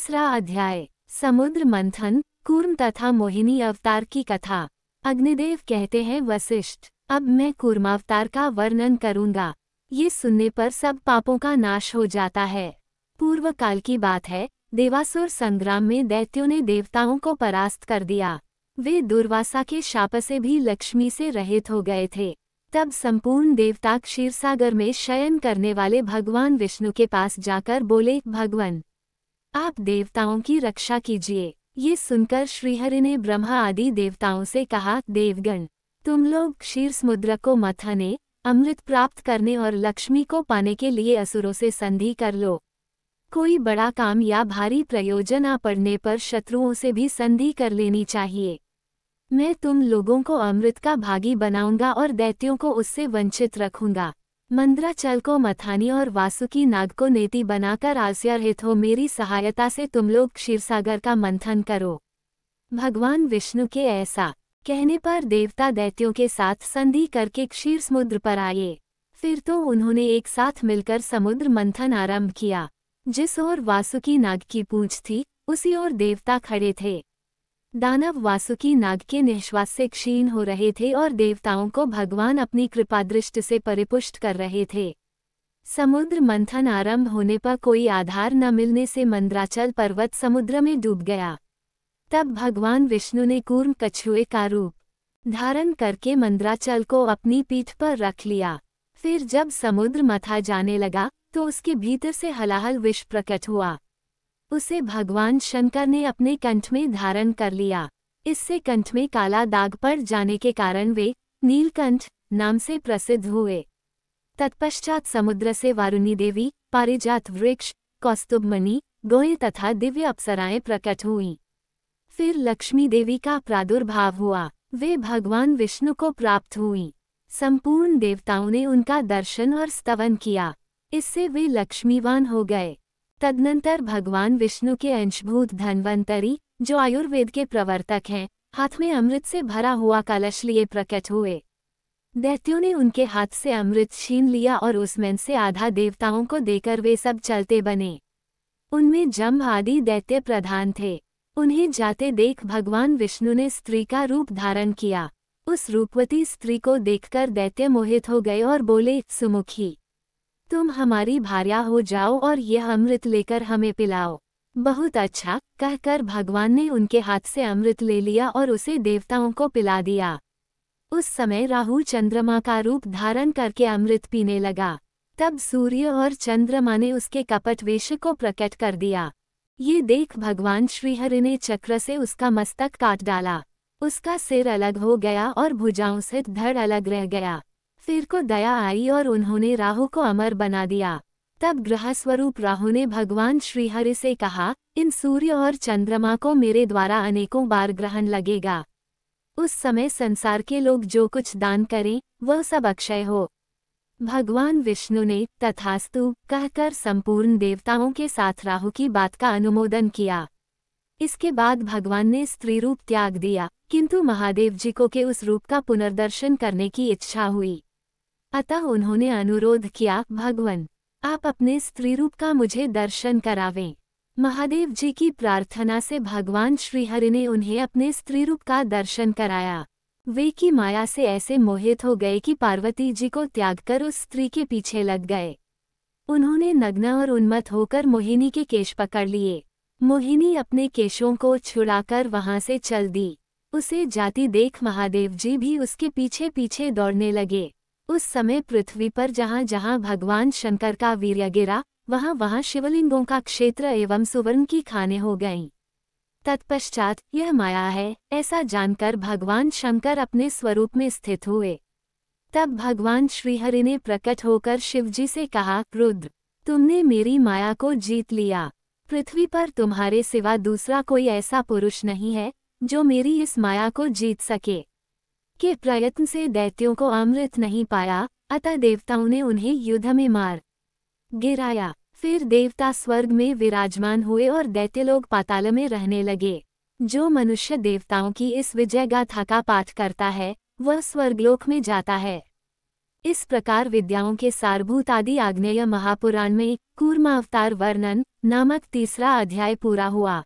तीसरा अध्याय। समुद्र मंथन, कूर्म तथा मोहिनी अवतार की कथा। अग्निदेव कहते हैं, वशिष्ठ, अब मैं कूर्मावतार का वर्णन करूंगा। ये सुनने पर सब पापों का नाश हो जाता है। पूर्व काल की बात है, देवासुर संग्राम में दैत्यों ने देवताओं को परास्त कर दिया। वे दुर्वासा के शाप से भी लक्ष्मी से रहित हो गए थे। तब संपूर्ण देवता क्षीरसागर में शयन करने वाले भगवान विष्णु के पास जाकर बोले, भगवान, आप देवताओं की रक्षा कीजिए। ये सुनकर श्रीहरि ने ब्रह्मा आदि देवताओं से कहा, देवगण, तुम लोग क्षीर समुद्र को मथने, अमृत प्राप्त करने और लक्ष्मी को पाने के लिए असुरों से संधि कर लो। कोई बड़ा काम या भारी प्रयोजन आ पड़ने पर शत्रुओं से भी संधि कर लेनी चाहिए। मैं तुम लोगों को अमृत का भागी बनाऊंगा और दैत्यों को उससे वंचित रखूंगा। मंद्राचल को मथानी और वासुकी नाग को नेति बनाकर आलस्यरहित हो मेरी सहायता से तुम लोग क्षीरसागर का मंथन करो। भगवान विष्णु के ऐसा कहने पर देवता दैत्यों के साथ संधि करके क्षीर समुद्र पर आए। फिर तो उन्होंने एक साथ मिलकर समुद्र मंथन आरंभ किया। जिस ओर वासुकी नाग की पूंछ थी, उसी ओर देवता खड़े थे। दानव वासुकी नाग के निश्वास से क्षीण हो रहे थे और देवताओं को भगवान अपनी कृपादृष्टि से परिपुष्ट कर रहे थे। समुद्र मंथन आरंभ होने पर कोई आधार न मिलने से मंद्राचल पर्वत समुद्र में डूब गया। तब भगवान विष्णु ने कूर्म कछुए का रूप धारण करके मंद्राचल को अपनी पीठ पर रख लिया। फिर जब समुद्र मथा जाने लगा तो उसके भीतर से हलाहल विष प्रकट हुआ। उसे भगवान शंकर ने अपने कंठ में धारण कर लिया। इससे कंठ में काला दाग पड़ जाने के कारण वे नीलकंठ नाम से प्रसिद्ध हुए। तत्पश्चात समुद्र से वारुणी देवी, पारिजात वृक्ष, कौस्तुभमणि, गोये तथा दिव्य अप्सराएं प्रकट हुईं। फिर लक्ष्मी देवी का प्रादुर्भाव हुआ। वे भगवान विष्णु को प्राप्त हुईं। संपूर्ण देवताओं ने उनका दर्शन और स्तवन किया। इससे वे लक्ष्मीवान हो गए। तदनंतर भगवान विष्णु के अंशभूत धन्वंतरी, जो आयुर्वेद के प्रवर्तक हैं, हाथ में अमृत से भरा हुआ कलश लिए प्रकट हुए। दैत्यों ने उनके हाथ से अमृत छीन लिया और उसमें से आधा देवताओं को देकर वे सब चलते बने। उनमें जम्भ आदि दैत्य प्रधान थे। उन्हें जाते देख भगवान विष्णु ने स्त्री का रूप धारण किया। उस रूपवती स्त्री को देखकर दैत्य मोहित हो गए और बोले, सुमुखी, तुम हमारी भार्या हो जाओ और यह अमृत लेकर हमें पिलाओ। बहुत अच्छा कहकर भगवान ने उनके हाथ से अमृत ले लिया और उसे देवताओं को पिला दिया। उस समय राहु चंद्रमा का रूप धारण करके अमृत पीने लगा। तब सूर्य और चंद्रमा ने उसके कपट वेश को प्रकट कर दिया। ये देख भगवान श्रीहरि ने चक्र से उसका मस्तक काट डाला। उसका सिर अलग हो गया और भुजाओं से धड़ अलग रह गया। फिर को दया आई और उन्होंने राहु को अमर बना दिया। तब ग्रह स्वरूप राहु ने भगवान श्रीहरि से कहा, इन सूर्य और चंद्रमा को मेरे द्वारा अनेकों बार ग्रहण लगेगा। उस समय संसार के लोग जो कुछ दान करें वह सब अक्षय हो। भगवान विष्णु ने तथास्तु कहकर संपूर्ण देवताओं के साथ राहु की बात का अनुमोदन किया। इसके बाद भगवान ने स्त्री रूप त्याग दिया, किंतु महादेव जी को के उस रूप का पुनर्दर्शन करने की इच्छा हुई। अतः उन्होंने अनुरोध किया, भगवान, आप अपने स्त्री रूप का मुझे दर्शन करावें। महादेव जी की प्रार्थना से भगवान श्रीहरि ने उन्हें अपने स्त्री रूप का दर्शन कराया। वे की माया से ऐसे मोहित हो गए कि पार्वती जी को त्याग कर उस स्त्री के पीछे लग गए। उन्होंने नग्न और उन्मत्त होकर मोहिनी के केश पकड़ लिए। मोहिनी अपने केशों को छुड़ाकर वहां से चल दी। उसे जाती देख महादेव जी भी उसके पीछे पीछे दौड़ने लगे। उस समय पृथ्वी पर जहाँ जहाँ भगवान शंकर का वीर्य गिरा, वहाँ वहाँ शिवलिंगों का क्षेत्र एवं सुवर्ण की खानें हो गईं। तत्पश्चात यह माया है ऐसा जानकर भगवान शंकर अपने स्वरूप में स्थित हुए। तब भगवान श्रीहरि ने प्रकट होकर शिवजी से कहा, रुद्र, तुमने मेरी माया को जीत लिया। पृथ्वी पर तुम्हारे सिवा दूसरा कोई ऐसा पुरुष नहीं है जो मेरी इस माया को जीत सके। के प्रयत्न से दैत्यों को अमृत नहीं पाया, अतः देवताओं ने उन्हें युद्ध में मार गिराया। फिर देवता स्वर्ग में विराजमान हुए और दैत्यलोग पाताल में रहने लगे। जो मनुष्य देवताओं की इस विजय गाथा का पाठ करता है वह स्वर्गलोक में जाता है। इस प्रकार विद्याओं के सारभूत आदि आग्नेय महापुराण में कूर्मावतार वर्णन नामक तीसरा अध्याय पूरा हुआ।